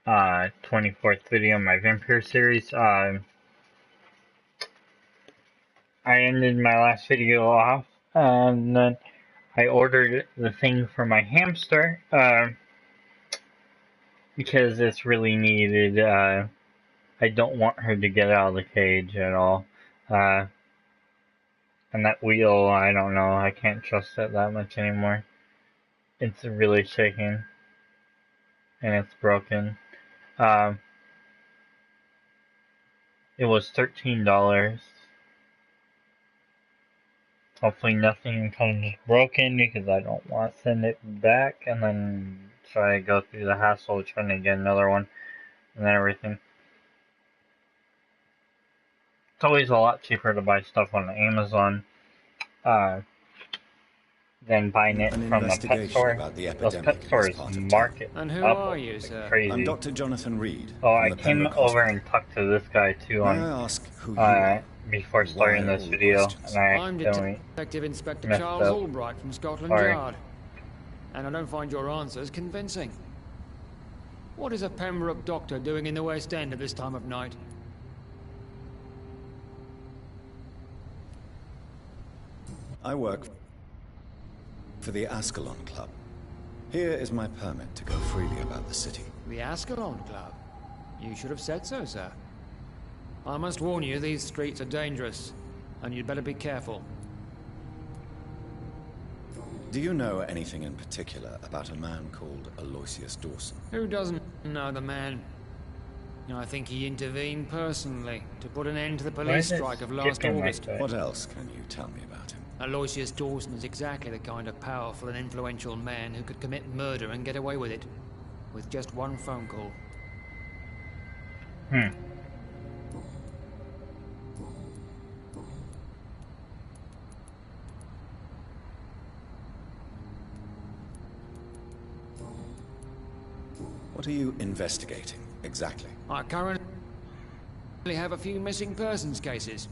24th video in my Vampyr series. I ended my last video off, and then I ordered the thing for my hamster, because it's really needed. I don't want her to get out of the cage at all. And that wheel, I don't know, I can't trust it that much anymore. It's really shaking, and it's broken. Um, it was $13. Hopefully nothing comes broken, because I don't want to send it back and then try to go through the hassle of trying to get another one and everything. It's always a lot cheaper to buy stuff on Amazon than buying it from a pet store. About the Those pet stores market and who up are you, sir? crazy. I'm Dr. Jonathan Reed. Oh, I came over and talked to this guy too on before starting this video, and I I'm Detective Inspector Charles up. Albright from Scotland Yard, and I don't find your answers convincing. What is a Pembroke doctor doing in the West End at this time of night? I work for the Ascalon Club. Here is my permit to go freely about the city. The Ascalon Club? You should have said so, sir. I must warn you, these streets are dangerous, and you'd better be careful. Do you know anything in particular about a man called Aloysius Dawson? Who doesn't know the man? I think he intervened personally to put an end to the police strike of last August. What else can you tell me about him? Aloysius Dawson is exactly the kind of powerful and influential man who could commit murder and get away with it, with just one phone call. What are you investigating, exactly? I currently have a few missing persons cases.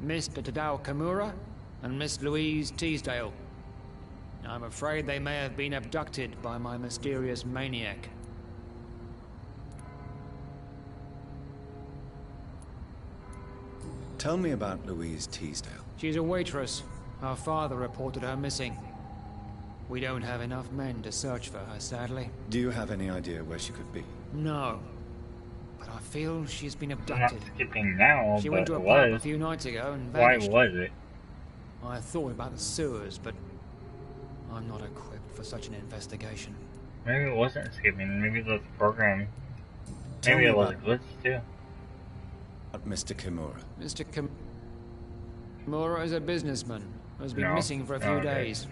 Mr. Tadao Kimura and Miss Louise Teasdale. I'm afraid they may have been abducted by my mysterious maniac. Tell me about Louise Teasdale. She's a waitress. Her father reported her missing. We don't have enough men to search for her, sadly. Do you have any idea where she could be? No. But I feel she's been abducted. Not skipping now, she went to a pub a few nights ago and vanished. Why was it? I thought about the sewers, but I'm not equipped for such an investigation. Maybe it wasn't skipping. Maybe the program. Maybe it was a glitch too. Mr. Kimura. Mr. Kimura is a businessman who has been missing for a few days.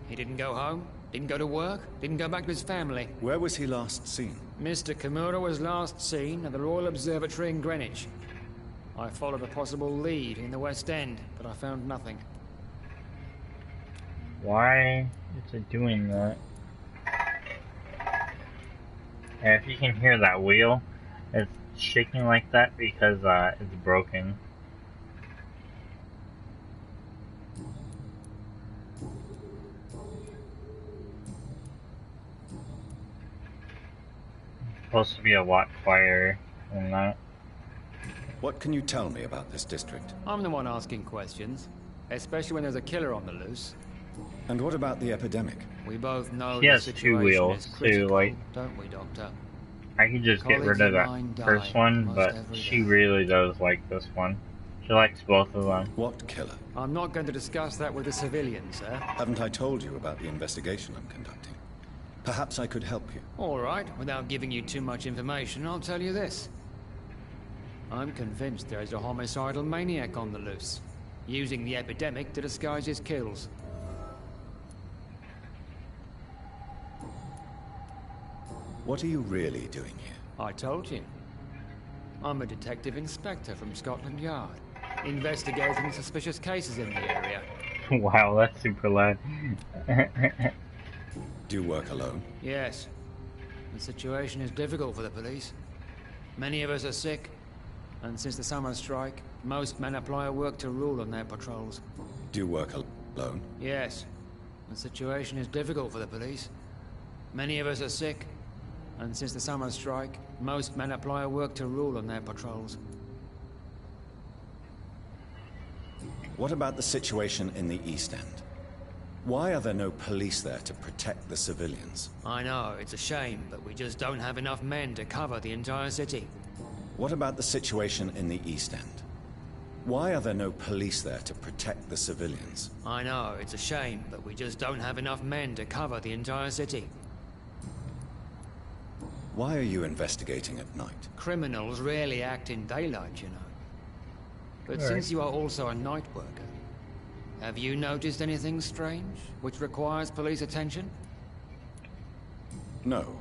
He didn't go home, didn't go to work, didn't go back to his family. Where was he last seen? Mr. Kimura was last seen at the Royal Observatory in Greenwich. I followed a possible lead in the West End, but I found nothing. Why is it doing that? And if you can hear that wheel, it's shaking like that because it's broken. It's supposed to be a lot quieter than that. What can you tell me about this district? I'm the one asking questions, especially when there's a killer on the loose. And what about the epidemic? We both know He the has two wheels too, like, don't we, Doctor? I could just get rid of that first one, but she really does like this one. She likes both of them. What killer? I'm not going to discuss that with the civilians, sir. Haven't I told you about the investigation I'm conducting? Perhaps I could help you. All right, without giving you too much information, I'll tell you this. I'm convinced there is a homicidal maniac on the loose, using the epidemic to disguise his kills. What are you really doing here? I told you. I'm a detective inspector from Scotland Yard, investigating suspicious cases in the area. Wow, that's super loud. Do you work alone? Yes. The situation is difficult for the police. Many of us are sick, and since the summer strike, most men apply a work to rule on their patrols. Do you work alone? Yes. The situation is difficult for the police. Many of us are sick, And since the summer strike, most men apply a work to rule on their patrols. What about the situation in the East End? Why are there no police there to protect the civilians? I know, it's a shame, but we just don't have enough men to cover the entire city. What about the situation in the East End? Why are there no police there to protect the civilians? I know, it's a shame, but we just don't have enough men to cover the entire city. Why are you investigating at night? Criminals rarely act in daylight, you know. But since you are also a night worker, have you noticed anything strange, which requires police attention? No,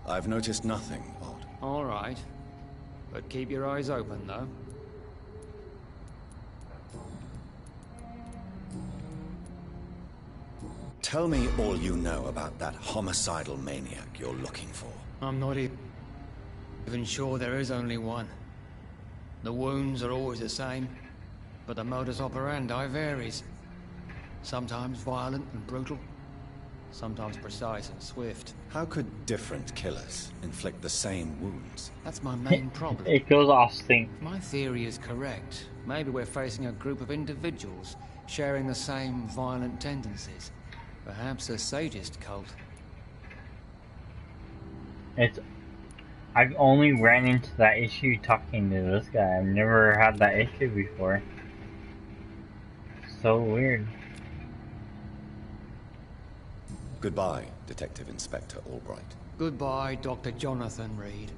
I've noticed nothing odd. All right. But keep your eyes open, though. Tell me all you know about that homicidal maniac you're looking for. I'm not even sure there is only one. The wounds are always the same, but the modus operandi varies. Sometimes violent and brutal, sometimes precise and swift. How could different killers inflict the same wounds? That's my main problem. It goes off sync. If my theory is correct, maybe we're facing a group of individuals sharing the same violent tendencies. Perhaps a sadist cult. I've only ran into that issue talking to this guy. I've never had that issue before. So weird. Goodbye, Detective Inspector Albright. Goodbye, Dr. Jonathan Reed.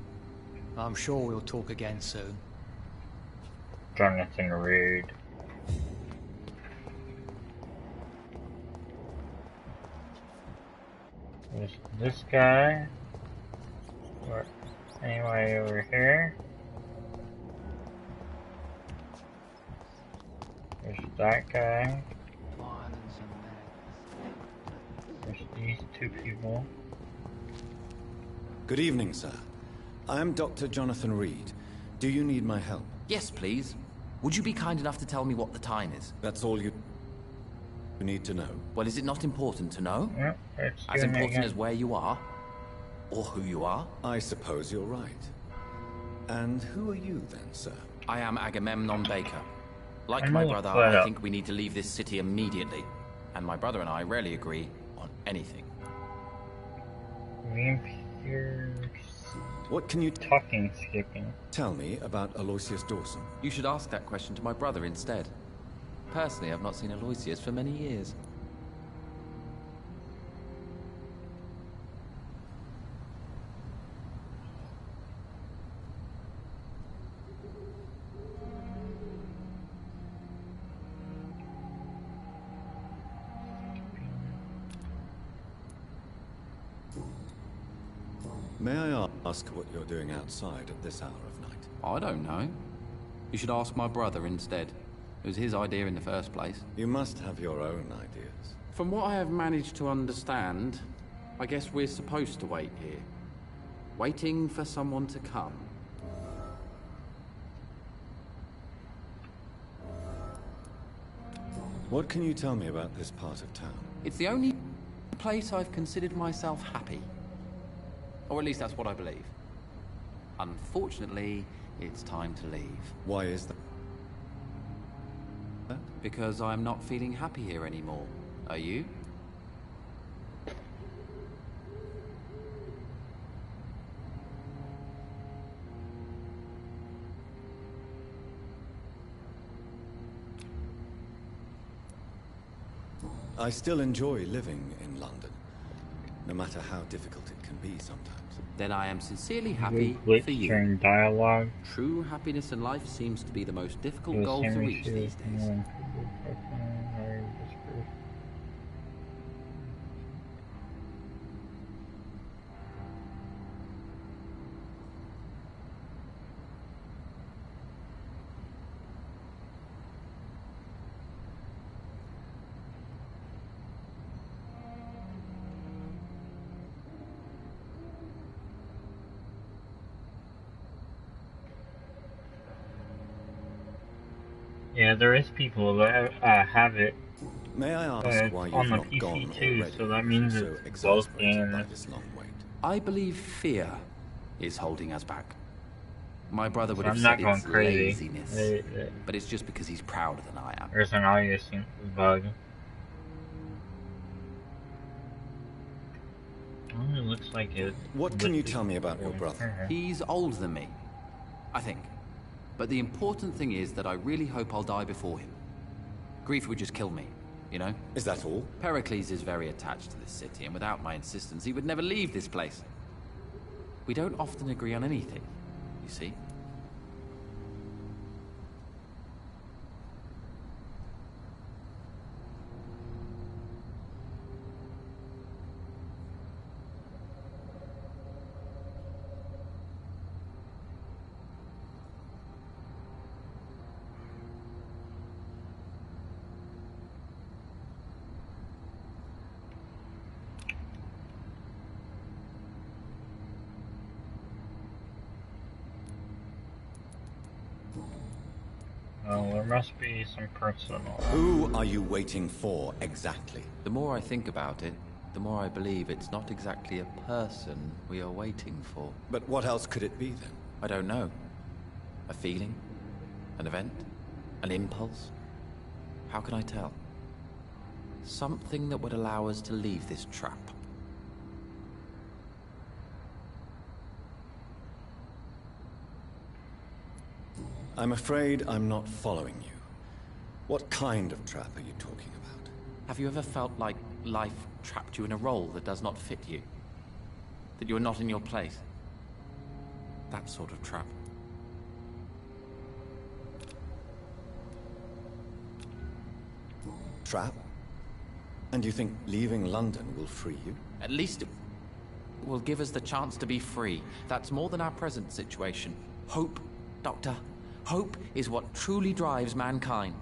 I'm sure we'll talk again soon. Jonathan Reed. There's this guy. Or anyway over here. There's that guy. There's these two people. Good evening, sir. I am Dr. Jonathan Reed. Do you need my help? Yes, please. Would you be kind enough to tell me what the time is? That's all you need to know. Well, is it not important to know? Yep, it's As doing it important again. as where you are? Or who you are? I suppose you're right. And who are you then, sir? I am Agamemnon Baker. Like I'm my all brother, fed I up. think we need to leave this city immediately. And my brother and I rarely agree on anything. Vampyr. What can you Talking skipping. tell me about Aloysius Dawson? You should ask that question to my brother instead. Personally, I've not seen Aloysius for many years. May I ask what you're doing outside at this hour of night? I don't know. You should ask my brother instead. It was his idea in the first place. You must have your own ideas. From what I have managed to understand, I guess we're supposed to wait here. Waiting for someone to come. What can you tell me about this part of town? It's the only place I've considered myself happy. Or at least that's what I believe. Unfortunately, it's time to leave. Why is that? Because I'm not feeling happy here anymore. Are you? I still enjoy living in London, no matter how difficult it can be sometimes. Then I am sincerely happy Glitch for you. during dialogue. True happiness in life seems to be the most difficult It was goal to Henry reach Sue, these days. anyone could be fucking Harry Whispers. Yeah, there is people that have it May I ask why on you've the not PC gone too, already? so that means So it's both exasperated by games. this long wait. I believe fear is holding us back. My brother would So have I'm said not going it's crazy. laziness, but it's just because he's prouder than I am. There's an obvious bug. Oh, it looks like it. What can you tell me about your brother? He's older than me, I think. But the important thing is that I really hope I'll die before him. Grief would just kill me, you know? Is that all? Pericles is very attached to this city, and without my insistence, he would never leave this place. We don't often agree on anything, you see? Oh, there must be some personal. Who are you waiting for, exactly? The more I think about it, the more I believe it's not exactly a person we are waiting for. But what else could it be, then? I don't know. A feeling? An event? An impulse? How can I tell? Something that would allow us to leave this trap. I'm afraid I'm not following you. What kind of trap are you talking about? Have you ever felt like life trapped you in a role that does not fit you? That you are not in your place? That sort of trap. Trap? And you think leaving London will free you? At least it will give us the chance to be free. That's more than our present situation. Hope, Doctor. Hope is what truly drives mankind.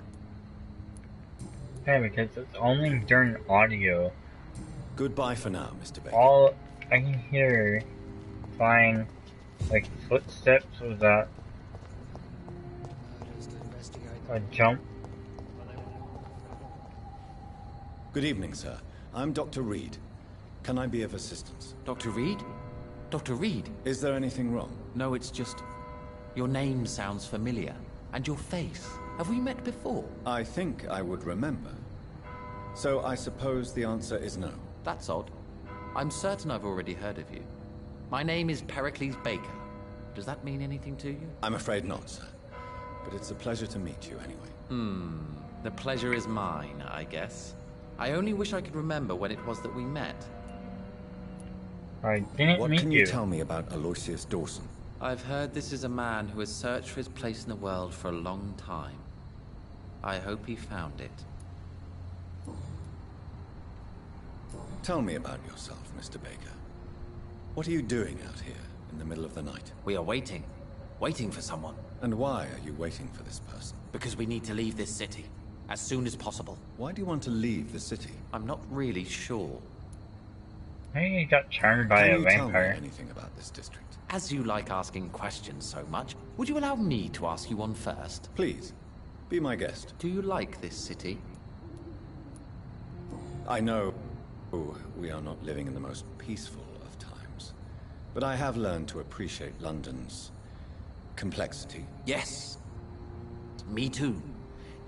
Yeah, because it's only during audio. Goodbye for now, Mr. Baker. All I can hear flying, like footsteps without a jump. Good evening, sir. I'm Dr. Reed. Can I be of assistance? Dr. Reed? Dr. Reed? Is there anything wrong? No, it's just... your name sounds familiar. And your face. Have we met before? I think I would remember. So I suppose the answer is no. That's odd. I'm certain I've already heard of you. My name is Pericles Baker. Does that mean anything to you? I'm afraid not, sir. But it's a pleasure to meet you anyway. The pleasure is mine, I guess. I only wish I could remember when it was that we met. I didn't What meet can you. you tell me about Aloysius Dawson? I've heard this is a man who has searched for his place in the world for a long time. I hope he found it. Tell me about yourself, Mr. Baker. What are you doing out here in the middle of the night? We are waiting. Waiting for someone. And why are you waiting for this person? Because we need to leave this city. As soon as possible. Why do you want to leave the city? I'm not really sure. Maybe you got charmed by a Can you tell me vampire. anything about this district? As you like asking questions so much, would you allow me to ask you one first? Please, be my guest. Do you like this city? I know we are not living in the most peaceful of times, but I have learned to appreciate London's complexity. Yes. Me too.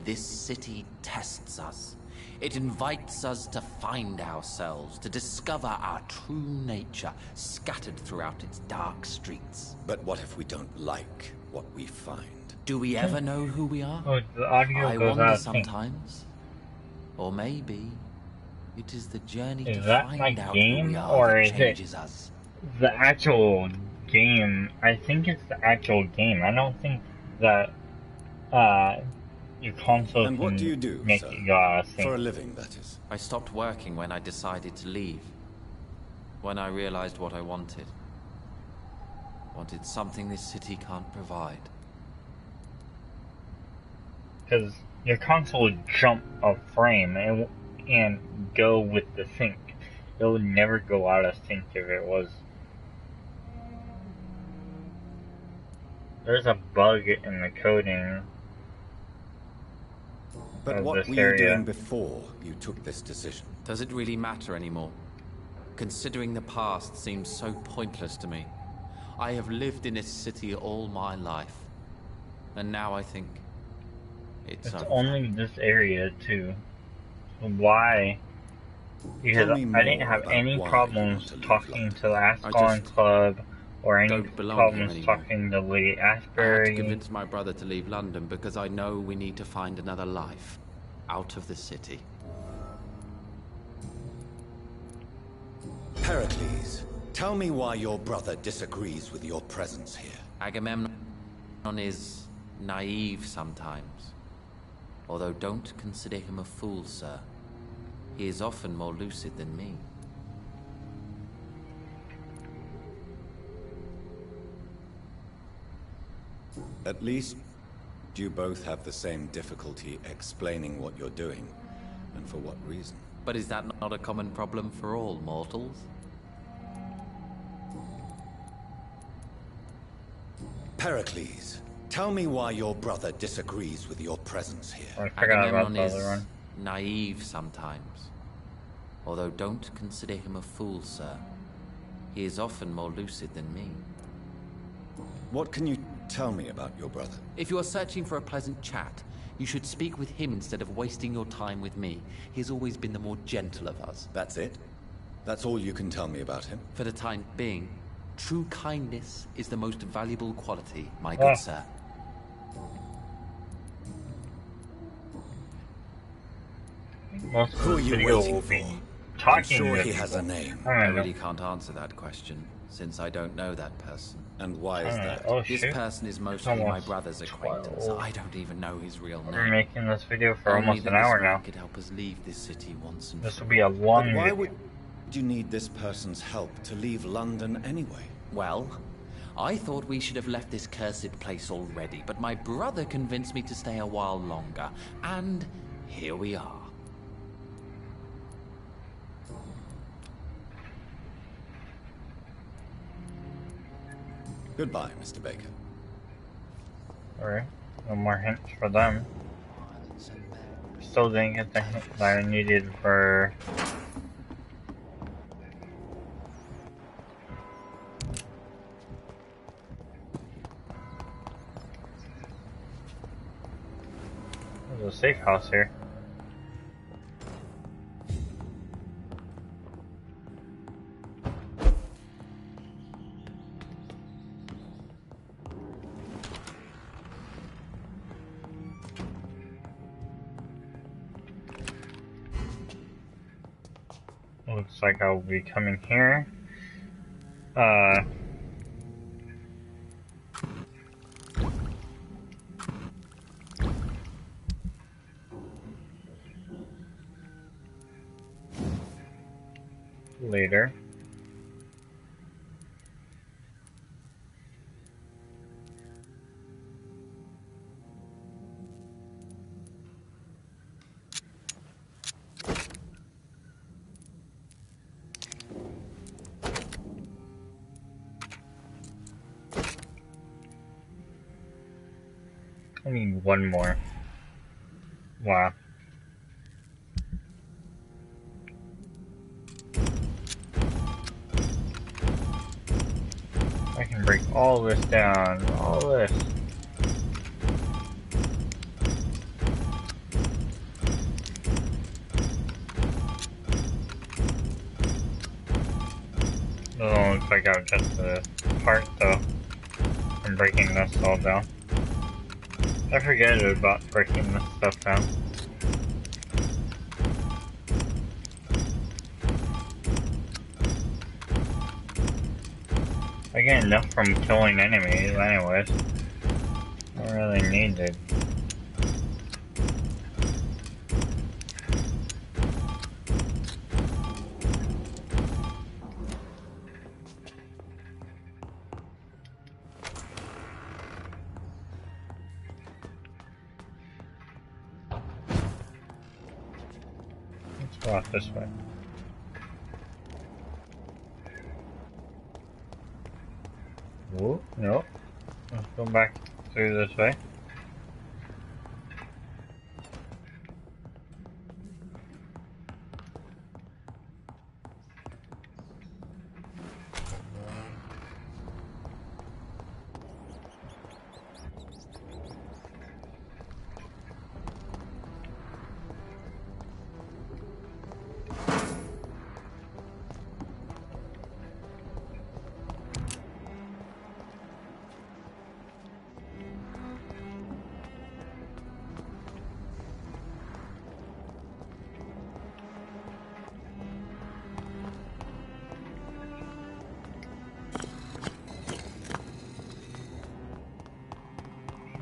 This city tests us. It invites us to find ourselves, to discover our true nature, scattered throughout its dark streets. But what if we don't like what we find? Do we ever know who we are? Oh, the audio I goes wonder out. sometimes. Or maybe it is the journey Is to that find my out game, who we are or that is it changes us. The actual game. I think it's the actual game. I don't think that your console And what can do you do, make sir? it go out of sync. For a living, that is. I stopped working when I decided to leave. When I realized what I wanted. Wanted something this city can't provide. Because your console would jump a frame and go with the sync. It would never go out of sync if it was. There's a bug in the coding. But Of what this were you area. doing before you took this decision? Does it really matter anymore? Considering the past seems so pointless to me. I have lived in this city all my life. And now I think it's over. only this area, too. Why? Because Tell me I didn't more have about any why you problems want to leave talking London. to the I Ascalon just Club or any don't belong here problems anymore. talking to Lady I had to Asbury. convince my brother to leave London because I know we need to find another life out of the city. Pericles, tell me why your brother disagrees with your presence here. Agamemnon is naive sometimes. Although don't consider him a fool, sir. He is often more lucid than me. At least, you both have the same difficulty explaining what you're doing, and for what reason. But is that not a common problem for all mortals? Pericles, tell me why your brother disagrees with your presence here. I forgot about Agamemnon the other is one. naive sometimes. Although don't consider him a fool, sir. He is often more lucid than me. What can you tell me about your brother? If you are searching for a pleasant chat, you should speak with him instead of wasting your time with me. He's always been the more gentle of us. That's it? That's all you can tell me about him? For the time being, true kindness is the most valuable quality, my good sir. Most of Who the are you video waiting will be for? I'm talking sure to he has people. a name. I I don't know. really can't answer that question, since I don't know that person. And why is that? Oh This shoot. person is mostly my almost brother's acquaintance. 12. I don't even know his real We're name. making this video for Only almost that an hour this man now. could help us leave this city once and This for will be a all. long But why video. would you need this person's help to leave London anyway? Well, I thought we should have left this cursed place already, but my brother convinced me to stay a while longer, and here we are. Goodbye, Mr. Baker. Alright, no more hints for them. Still didn't get the hint that I needed for... There's a safe house here. Looks like I'll be coming here. Later. I need one more. Wow. I can break all this down. All this. Doesn't look like I've just the part though. I'm breaking this all down. I forget about breaking this stuff down. I get enough from killing enemies anyways. Don't really need it. Let's go out this way. Whoa, no. Let's go back through this way.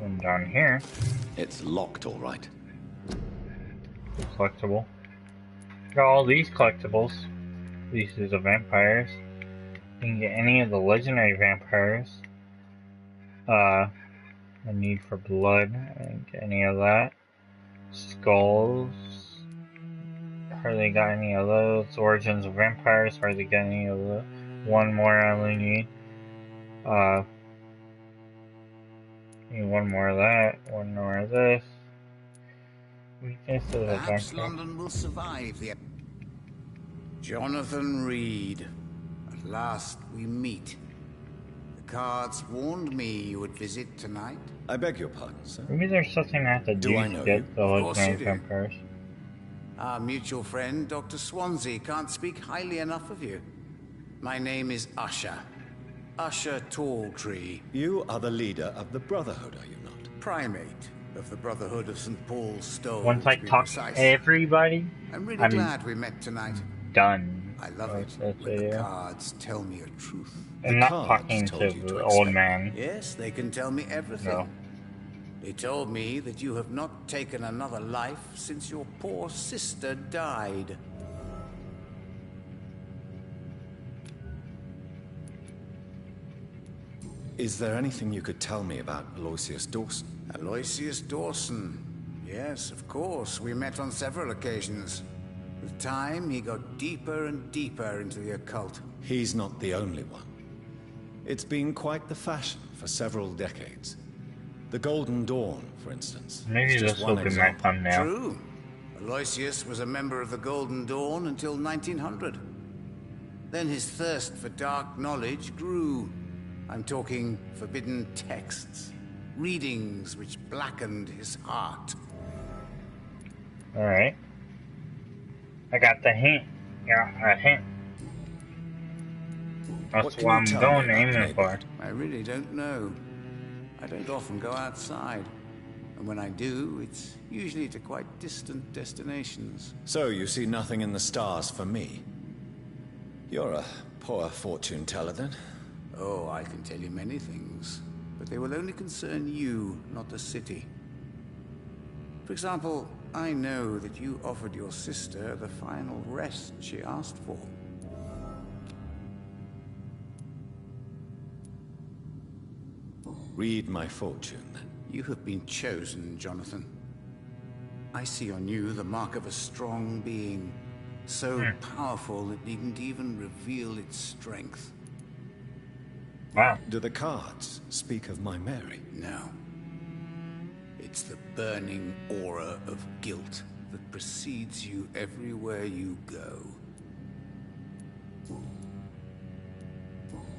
And down here, It's locked, all right. collectible. Got all these collectibles. These are the vampires. You can get any of the legendary vampires. The need for blood. I didn't get any of that. Skulls. Hardly got any of those. Origins of vampires. Hardly got any of those. One more I only need. Need one more of that. One more of this. Weakness of the Perhaps vampire. London will survive the... Jonathan Reed. At last we meet. The cards warned me you would visit tonight. I beg your pardon, sir. Maybe there's something I have to do I to know get you? the Of course legendary you do. vampires. Our mutual friend, Dr. Swansea, can't speak highly enough of you. My name is Usher. Usher Talltree. You are the leader of the Brotherhood, are you not? Primate of the Brotherhood of St. Paul's Stone. Once I to be talk to precise. everybody, I'm really I'm glad we met tonight. done. I love it That's when the it. cards tell me a truth. I'm not cards talking told to you to the old expect man. Yes, they can tell me everything. No. They told me that you have not taken another life since your poor sister died. Is there anything you could tell me about Aloysius Dawson? Aloysius Dawson. Yes, of course. We met on several occasions. With time, he got deeper and deeper into the occult. He's not the only one. It's been quite the fashion for several decades. The Golden Dawn, for instance. Maybe is just this will one be my example. thumbnail. True. Aloysius was a member of the Golden Dawn until 1900. Then his thirst for dark knowledge grew. I'm talking forbidden texts, readings which blackened his heart. Alright. I got the hint. Yeah, a hint. What That's can what you I'm tell going me about aiming for. Mayberg? I really don't know. I don't often go outside. And when I do, it's usually to quite distant destinations. So you see nothing in the stars for me? You're a poor fortune teller, then? Oh, I can tell you many things, but they will only concern you, not the city. For example, I know that you offered your sister the final rest she asked for. Read my fortune, then. You have been chosen, Jonathan. I see on you the mark of a strong being, so powerful it needn't even reveal its strength. Wow. Do the cards speak of my Mary? No. It's the burning aura of guilt that precedes you everywhere you go.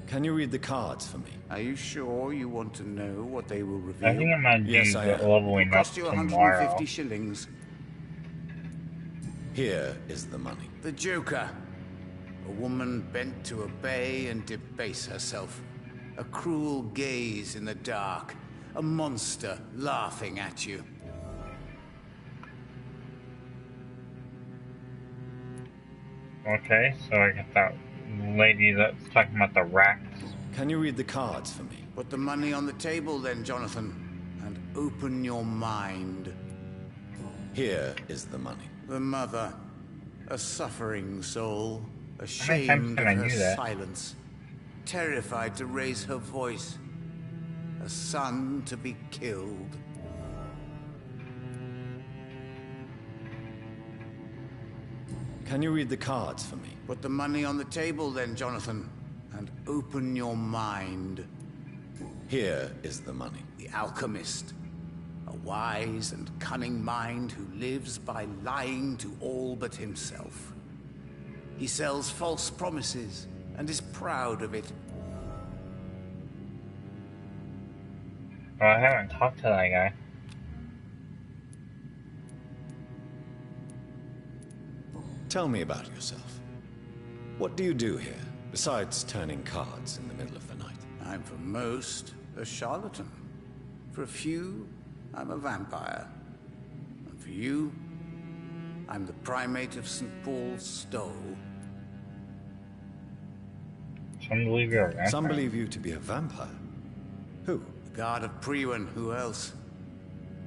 Can you read the cards for me? Are you sure you want to know what they will I reveal? think I'm gonna do Yes, I the am. leveling It'll up cost you tomorrow. 150 shillings. Here is the money. The Joker. A woman bent to obey and debase herself. A cruel gaze in the dark. A monster laughing at you. Okay, so I got that lady that's talking about the racks. Can you read the cards for me? Put the money on the table then, Jonathan, and open your mind. Here is the money. The mother, a suffering soul, many times ashamed can of I her do that? silence, terrified to raise her voice, a son to be killed. Can you read the cards for me? Put the money on the table then, Jonathan, and open your mind. Here is the money. The alchemist, a wise and cunning mind who lives by lying to all but himself. He sells false promises and is proud of it. Oh, I haven't talked to that guy. Tell me about yourself. What do you do here, besides turning cards in the middle of the night? I'm for most a charlatan. For a few, I'm a vampire. And for you, I'm the primate of St. Paul's Stone. Some believe you're a vampire. Some believe you to be a vampire. Who? The Guard of Priwen, who else?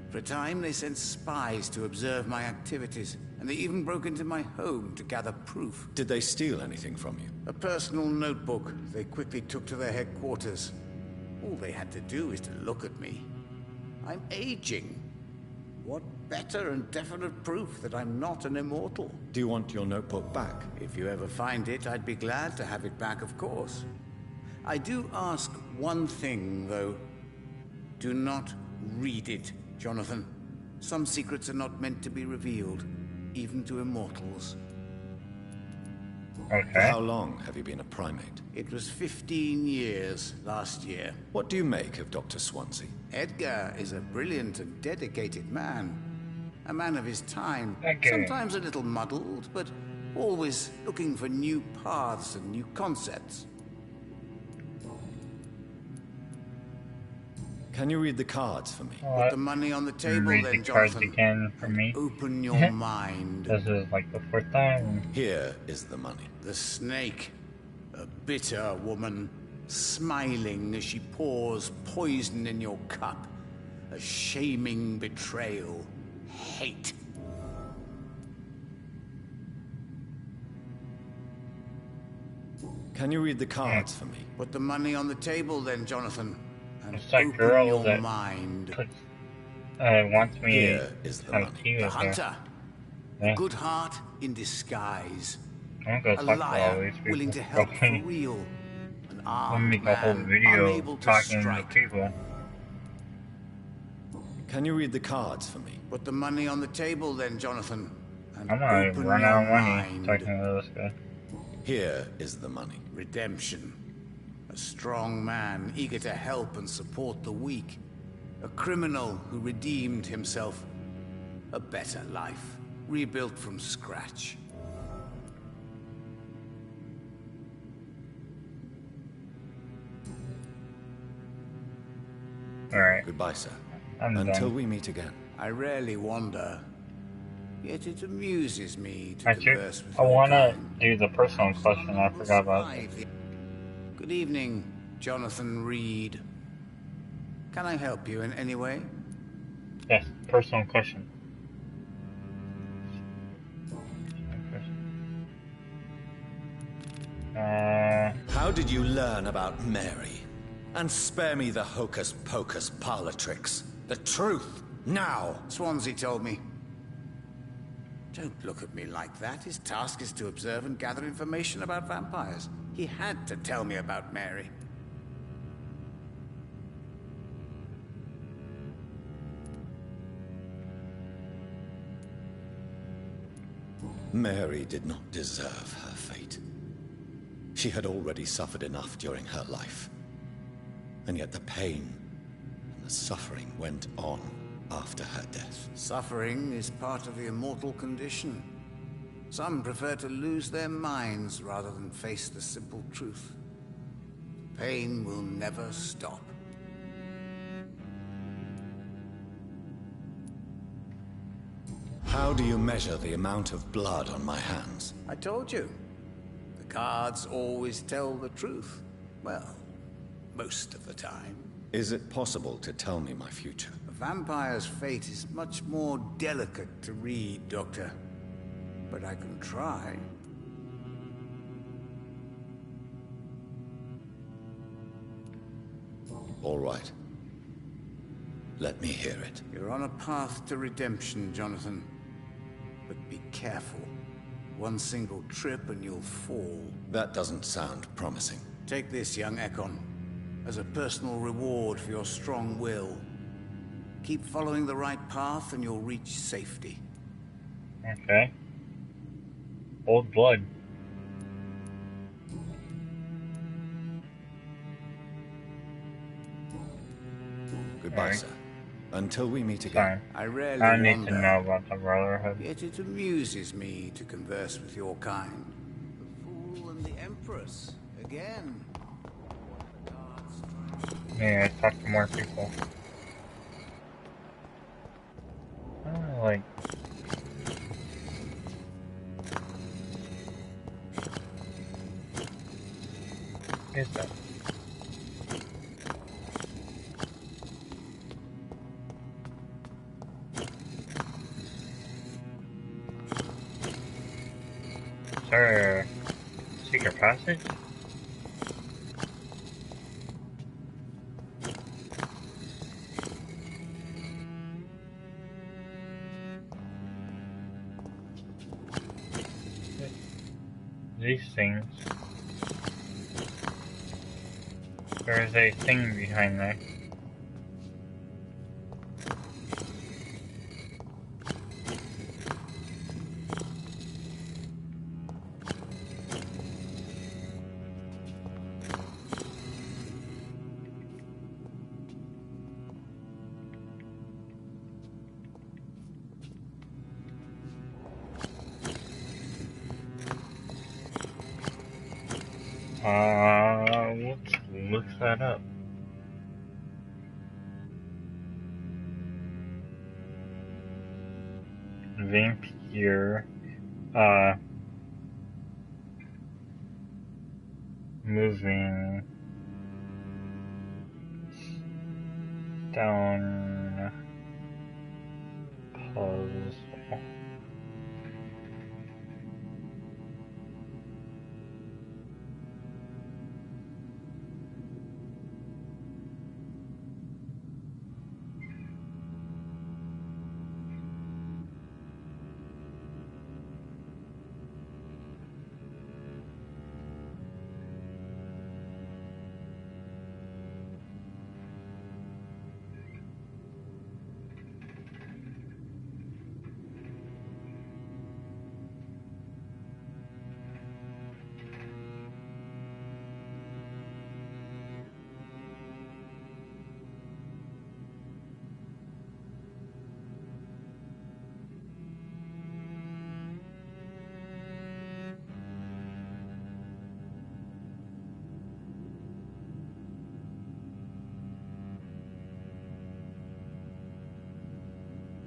For a time, they sent spies to observe my activities, and they even broke into my home to gather proof. Did they steal anything from you? A personal notebook they quickly took to their headquarters. All they had to do is to look at me. I'm aging. What better and definite proof that I'm not an immortal? Do you want your notebook back? If you ever find it, I'd be glad to have it back, of course. I do ask one thing, though. Do not read it, Jonathan. Some secrets are not meant to be revealed, even to immortals. For Okay. how long have you been a primate? It was 15 years last year. What do you make of Dr. Swansea? Edgar is a brilliant and dedicated man. A man of his time. Okay. Sometimes a little muddled, but always looking for new paths and new concepts. Can you read the cards for me? Put the money on the table Read then, the cards Jonathan. again for me. Open your mind. This is like the fourth time. Here is the money. The snake. A bitter woman. Smiling as she pours poison in your cup. A shaming betrayal. Hate. Can you read the cards for me? Put the money on the table then, Jonathan. And It's that open girl your that mind. puts, wants me Here is the to have money. tea The with her. hunter. Yeah. Good heart in disguise. I'm gonna A go talk to all liar these people. willing to help for I'm real. An gonna armed make a whole man video unable to talking to strike. people. Can you read the cards for me? Put the money on the table then, Jonathan. And I'm gonna open run your out of money mind. talking to this guy. Here is the money. Redemption. A strong man eager to help and support the weak. A criminal who redeemed himself. A better life. Rebuilt from scratch. Alright, Goodbye, sir. I'm Until done. we meet again. I rarely wander. Yet it amuses me to Actually, converse with I your wanna kind. do the personal question I forgot about. Good evening, Jonathan Reed. Can I help you in any way? Yes, personal question. How did you learn about Mary? And spare me the hocus-pocus parlor tricks. The truth, now! Swansea told me. Don't look at me like that. His task is to observe and gather information about vampires. He had to tell me about Mary. Mary did not deserve her fate. She had already suffered enough during her life. And yet the pain and the suffering went on after her death. Suffering is part of the immortal condition. Some prefer to lose their minds rather than face the simple truth. Pain will never stop. How do you measure the amount of blood on my hands? I told you. The cards always tell the truth. Well, most of the time. Is it possible to tell me my future? A vampire's fate is much more delicate to read, Doctor. But I can try. All right. Let me hear it. You're on a path to redemption, Jonathan. But be careful. One single trip and you'll fall. That doesn't sound promising. Take this, young Ekon, as a personal reward for your strong will. Keep following the right path and you'll reach safety. Okay. Old blood. Goodbye, Alright. sir. Until we meet again. Fine. I rarely I need wander, to know about the Brotherhood. yet it amuses me to converse with your kind. The Fool and the Empress, again. Yeah, talk to more people. Like... Is that? passage? These things. There's a thing behind there. Let's look that up. Vampyr, moving down puzzle.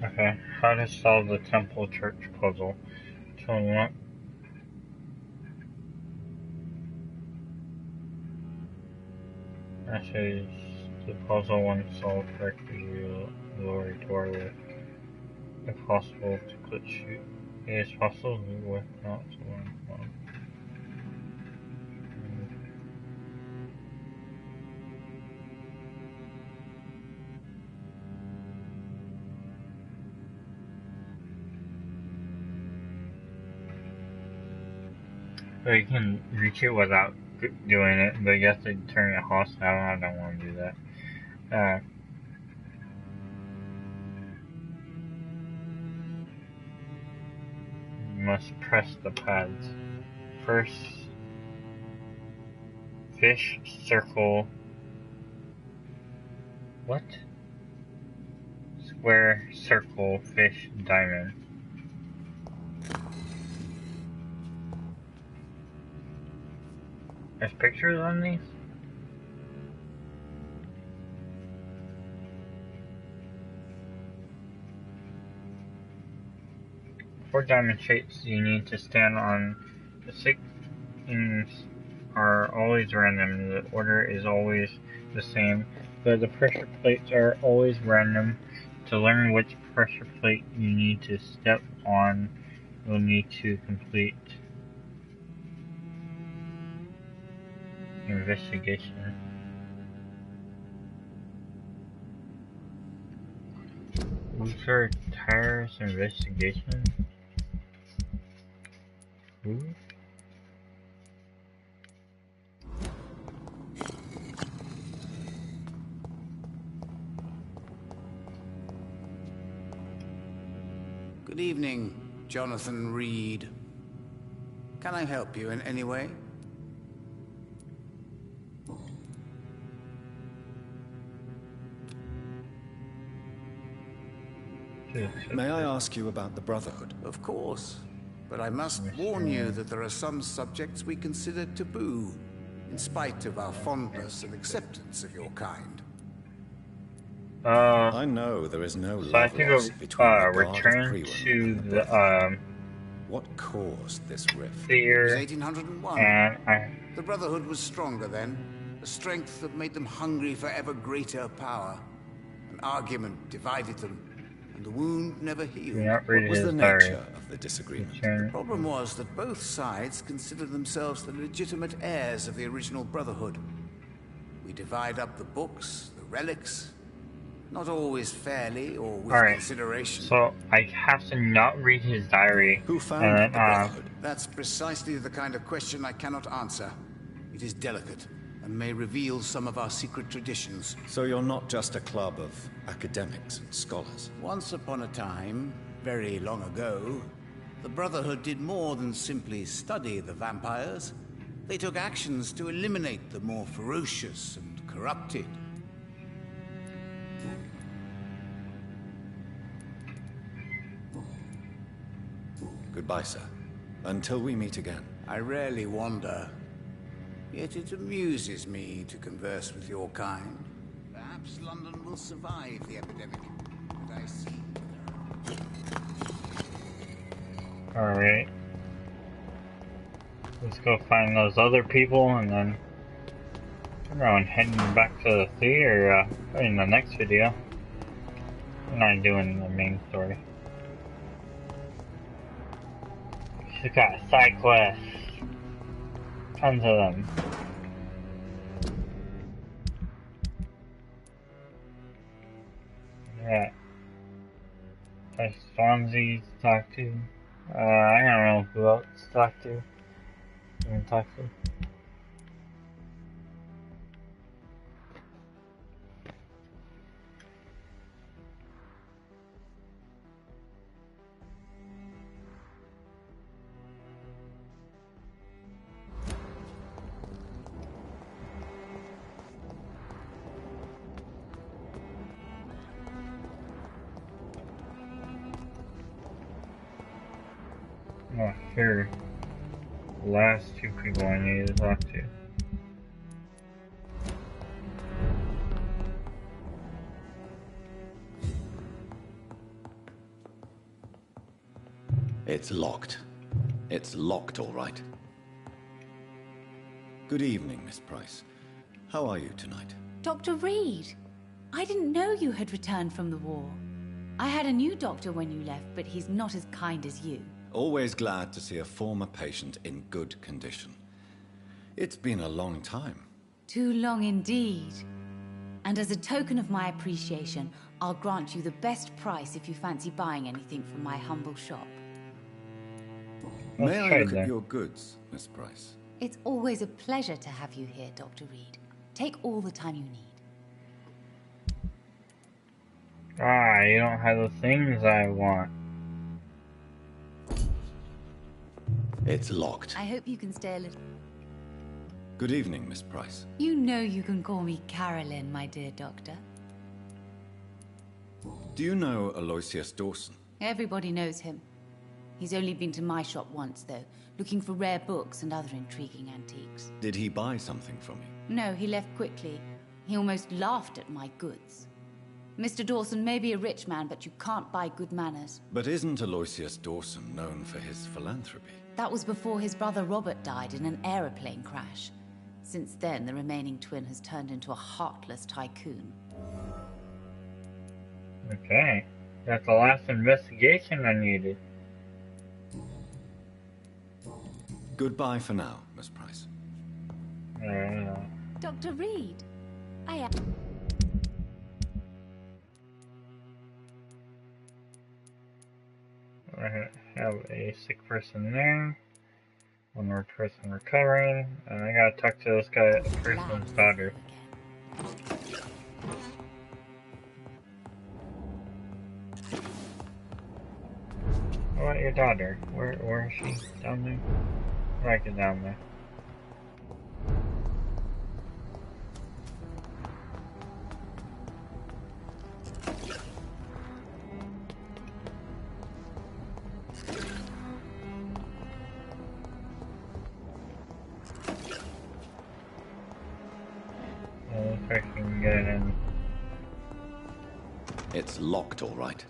Okay, how to solve the temple church puzzle. To unlock. Actually, the puzzle once solved correctly, you lower a door with, if possible, to click shoot. It is possible with not to learn from. So you can reach it without doing it, but you have to turn your hostile. I don't want to do that. You must press the pads. First, fish, circle. What? Square, circle, fish, diamond. There's pictures on these? For diamond shapes, you need to stand on the 6 ends are always random. The order is always the same, but the pressure plates are always random. To learn which pressure plate you need to step on, you'll need to complete investigation. User tires investigation. Ooh. Good evening, Jonathan Reed. Can I help you in any way? May I ask you about the Brotherhood? Of course. But I must warn you that there are some subjects we consider taboo, in spite of our fondness and acceptance of your kind. I know there is no So I love think lost between the guard of return Priwen to and the the Brotherhood. What caused this rift? It was fear 1801. and The Brotherhood was stronger then, a strength that made them hungry for ever greater power. An argument divided them, and and the wound never Do healed. not What read was his the diary. nature of the disagreement? The problem was that both sides considered themselves the legitimate heirs of the original Brotherhood. We divide up the books, the relics, not always fairly or with Alright, consideration. so I have to not read his diary. Who founded the Brotherhood? That's precisely the kind of question I cannot answer. It is delicate and may reveal some of our secret traditions. So you're not just a club of academics and scholars? Once upon a time, very long ago, the Brotherhood did more than simply study the vampires. They took actions to eliminate the more ferocious and corrupted. Goodbye, sir. Until we meet again. I rarely wander, yet it amuses me to converse with your kind. Perhaps London will survive the epidemic, but I see. Alright. Let's go find those other people and then turn around heading back to the theater in the next video. I'm not doing the main story. She's got side quests. Tons of them. Yeah. There's Swansea to talk to. I don't know who else to talk to. Even talk to. Oh, here. The last two people I need to talk to. It's locked. It's locked, all right. Good evening, Miss Price. How are you tonight? Dr. Reed, I didn't know you had returned from the war. I had a new doctor when you left, but he's not as kind as you. Always glad to see a former patient in good condition. It's been a long time. Too long indeed. And as a token of my appreciation, I'll grant you the best price if you fancy buying anything from my humble shop. May I trade look there. at your goods, Miss Price? It's always a pleasure to have you here, Dr. Reed. Take all the time you need. Ah, you don't have the things I want. It's locked. I hope you can stay a little... Good evening, Miss Price. You know you can call me Carolyn, my dear doctor. Do you know Aloysius Dawson? Everybody knows him. He's only been to my shop once, though, looking for rare books and other intriguing antiques. Did he buy something from you? No, he left quickly. He almost laughed at my goods. Mr. Dawson may be a rich man, but you can't buy good manners. But isn't Aloysius Dawson known for his philanthropy? That was before his brother Robert died in an aeroplane crash. Since then, the remaining twin has turned into a heartless tycoon. Okay. That's the last investigation I needed. Goodbye for now, Miss Price. Dr. Reed, I am... I have a sick person there. One more person recovering. And I gotta talk to this guy, the person's daughter. What about your daughter? Where is she? Down there? Where do I get down there? If I can get in. It's locked, all right.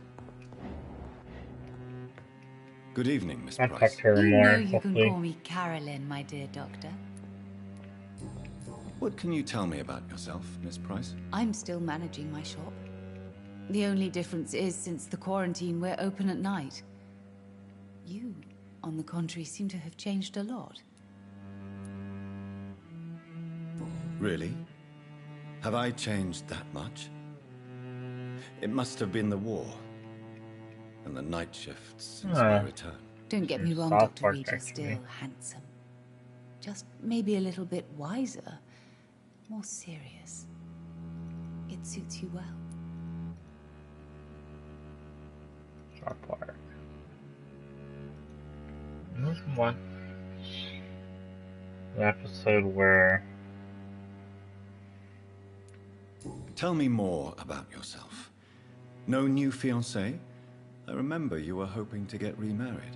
Good evening, Miss I'll talk Price. to her You more, know you hopefully. can call me Carolyn, my dear doctor. What can you tell me about yourself, Miss Price? I'm still managing my shop. The only difference is, since the quarantine, we're open at night. You, on the contrary, seem to have changed a lot. Really? Have I changed that much? It must have been the war and the night shifts since my return. Don't get me wrong, South Dr. Park, Reed, you're actually. still handsome. Just maybe a little bit wiser, more serious. It suits you well. South Park. This one, the episode where Tell me more about yourself. No new fiancé? I remember you were hoping to get remarried.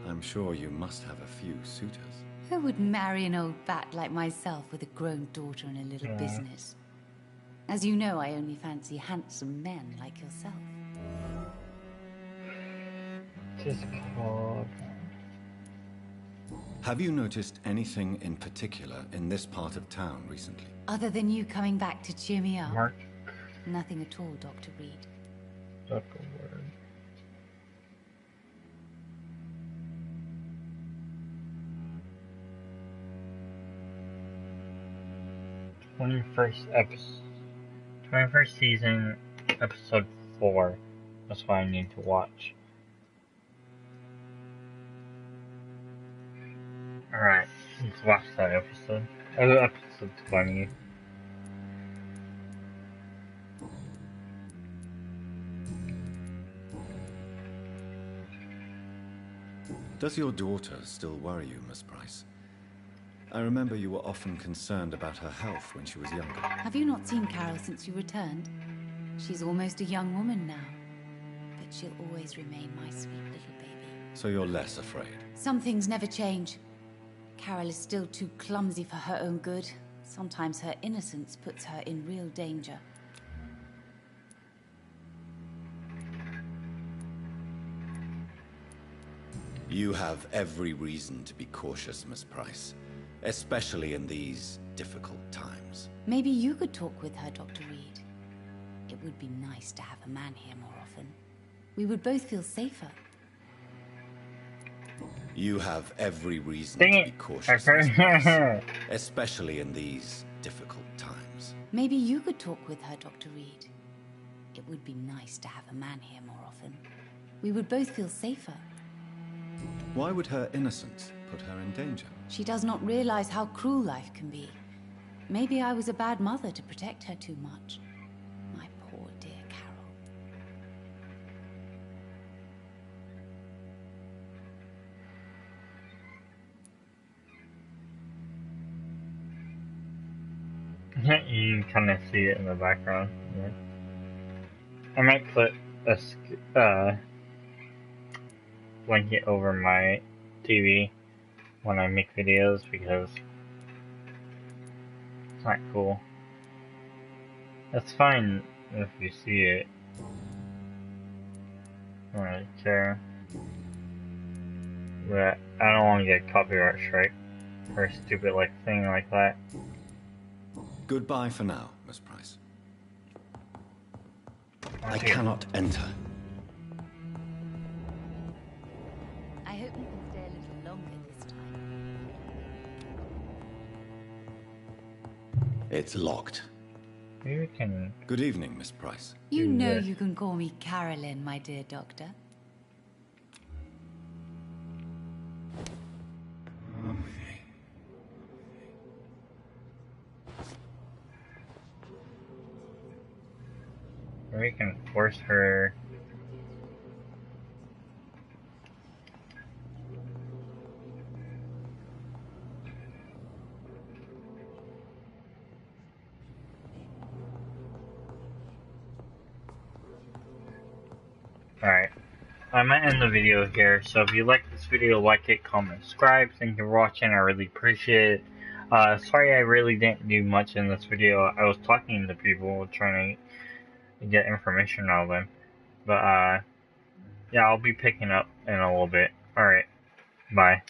I'm sure you must have a few suitors. Who would marry an old bat like myself with a grown daughter and a little business? As you know, I only fancy handsome men like yourself. Discord. Have you noticed anything in particular in this part of town recently? Other than you coming back to cheer me up? Mark Nothing at all, Dr. Reed. Zuckerberg. 21st episode, 21st season, episode 4. That's what I need to watch. Alright, let's watch that episode. Episode 20. Does your daughter still worry you, Miss Price? I remember you were often concerned about her health when she was younger. Have you not seen Carol since you returned? She's almost a young woman now. But she'll always remain my sweet little baby. So you're less afraid? Some things never change. Carol is still too clumsy for her own good. Sometimes her innocence puts her in real danger. You have every reason to be cautious, Miss Price. Especially in these difficult times. Maybe you could talk with her, Dr. Reed. It would be nice to have a man here more often. We would both feel safer. You have every reason Dang to it. be cautious, Okay. Miss Price. Especially in these difficult times. Maybe you could talk with her, Dr. Reed. It would be nice to have a man here more often. We would both feel safer. Why would her innocence put her in danger? She does not realize how cruel life can be. Maybe I was a bad mother to protect her too much. My poor dear Carol. You can kind of see it in the background. Yeah. I might put a blanket over my TV when I make videos because it's not cool. That's fine if you see it. I don't really care. But I don't want to get a copyright strike for a stupid thing like that. Goodbye for now, Miss Price. I Okay. cannot enter. I hope you can stay a little longer this time. It's locked. Maybe we can. Good evening, Miss Price. You know Yeah. you can call me Carolyn, my dear doctor. We can force her. Alright. I might end the video here, so if you like this video, like it, comment, subscribe. Thank you for watching, I really appreciate it. Sorry I really didn't do much in this video. I was talking to people, trying to get information out of them. But, yeah, I'll be picking up in a little bit. Alright, bye.